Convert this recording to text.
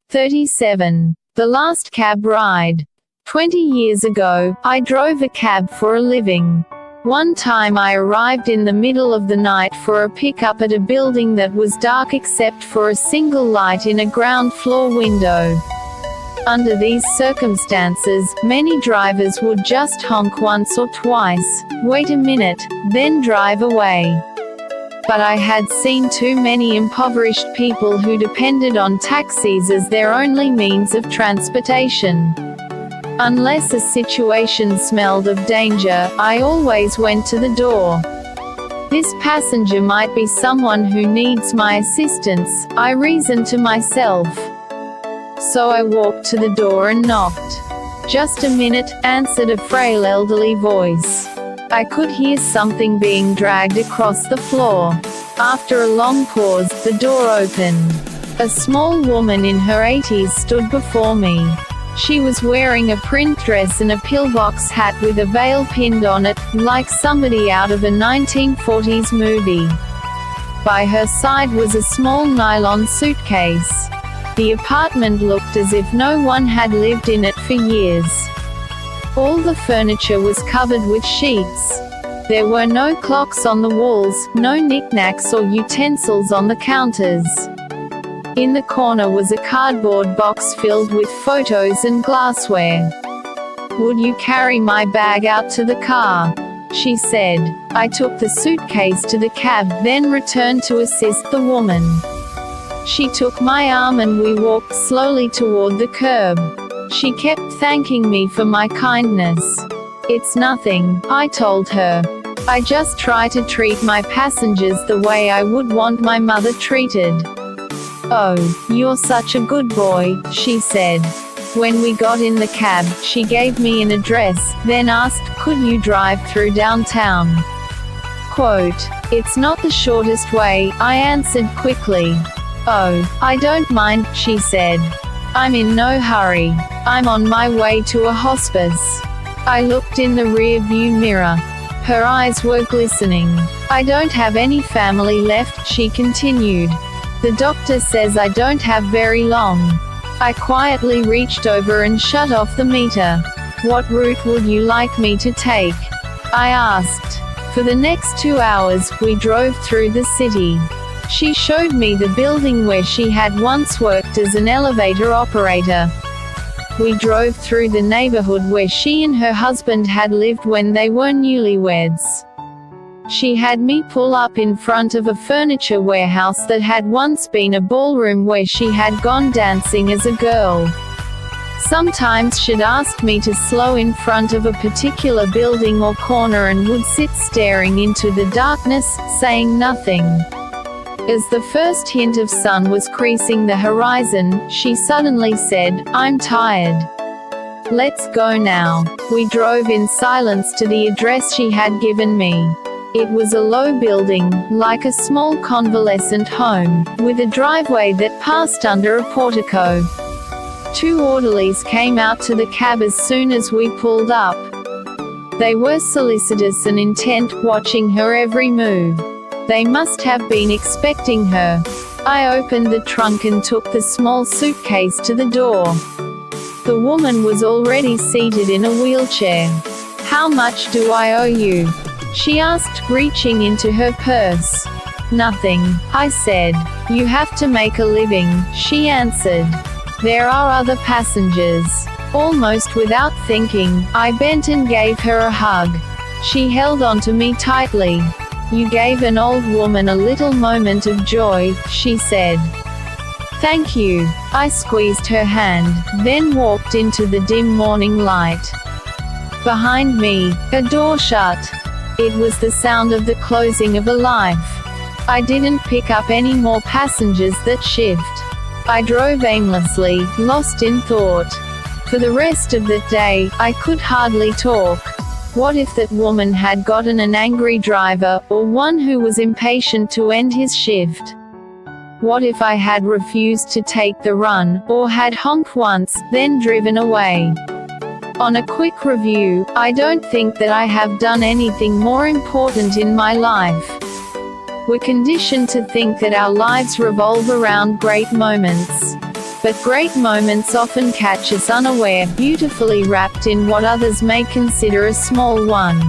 37. The last cab ride. 20 years ago, I drove a cab for a living. One time I arrived in the middle of the night for a pickup at a building that was dark except for a single light in a ground floor window. Under these circumstances, many drivers would just honk once or twice, wait a minute, then drive away. But I had seen too many impoverished people who depended on taxis as their only means of transportation. Unless a situation smelled of danger, I always went to the door. This passenger might be someone who needs my assistance, I reasoned to myself. So I walked to the door and knocked. "Just a minute," answered a frail elderly voice. I could hear something being dragged across the floor. After a long pause, the door opened. A small woman in her 80s stood before me. She was wearing a print dress and a pillbox hat with a veil pinned on it, like somebody out of a 1940s movie. By her side was a small nylon suitcase. The apartment looked as if no one had lived in it for years. All the furniture was covered with sheets. There were no clocks on the walls, no knickknacks or utensils on the counters. In the corner was a cardboard box filled with photos and glassware. "Would you carry my bag out to the car?" she said. I took the suitcase to the cab, then returned to assist the woman. She took my arm and we walked slowly toward the curb. She kept thanking me for my kindness. "It's nothing," I told her. "I just try to treat my passengers the way I would want my mother treated." "Oh, you're such a good boy," she said. When we got in the cab, she gave me an address, then asked, "Could you drive through downtown?" Quote, "It's not the shortest way," I answered quickly. "Oh, I don't mind," she said. "I'm in no hurry. I'm on my way to a hospice." I looked in the rear-view mirror. Her eyes were glistening. "I don't have any family left," she continued. "The doctor says I don't have very long." I quietly reached over and shut off the meter. "What route would you like me to take?" I asked. For the next 2 hours, we drove through the city. She showed me the building where she had once worked as an elevator operator. We drove through the neighborhood where she and her husband had lived when they were newlyweds. She had me pull up in front of a furniture warehouse that had once been a ballroom where she had gone dancing as a girl. Sometimes she'd ask me to slow in front of a particular building or corner and would sit staring into the darkness, saying nothing. As the first hint of sun was creasing the horizon, she suddenly said, "I'm tired. Let's go now." We drove in silence to the address she had given me. It was a low building, like a small convalescent home, with a driveway that passed under a portico. 2 orderlies came out to the cab as soon as we pulled up. They were solicitous and intent, watching her every move. They must have been expecting her. I opened the trunk and took the small suitcase to the door. The woman was already seated in a wheelchair. "How much do I owe you?" she asked, reaching into her purse. "Nothing," I said. "You have to make a living," she answered. "There are other passengers." Almost without thinking, I bent and gave her a hug. She held onto me tightly. "You gave an old woman a little moment of joy," she said. "Thank you." I squeezed her hand, then walked into the dim morning light. Behind me, a door shut. It was the sound of the closing of a life. I didn't pick up any more passengers that shift. I drove aimlessly, lost in thought. For the rest of the day, I could hardly talk. What if that woman had gotten an angry driver, or one who was impatient to end his shift? What if I had refused to take the run, or had honked once, then driven away? On a quick review, I don't think that I have done anything more important in my life. We're conditioned to think that our lives revolve around great moments. But great moments often catch us unaware, beautifully wrapped in what others may consider a small one.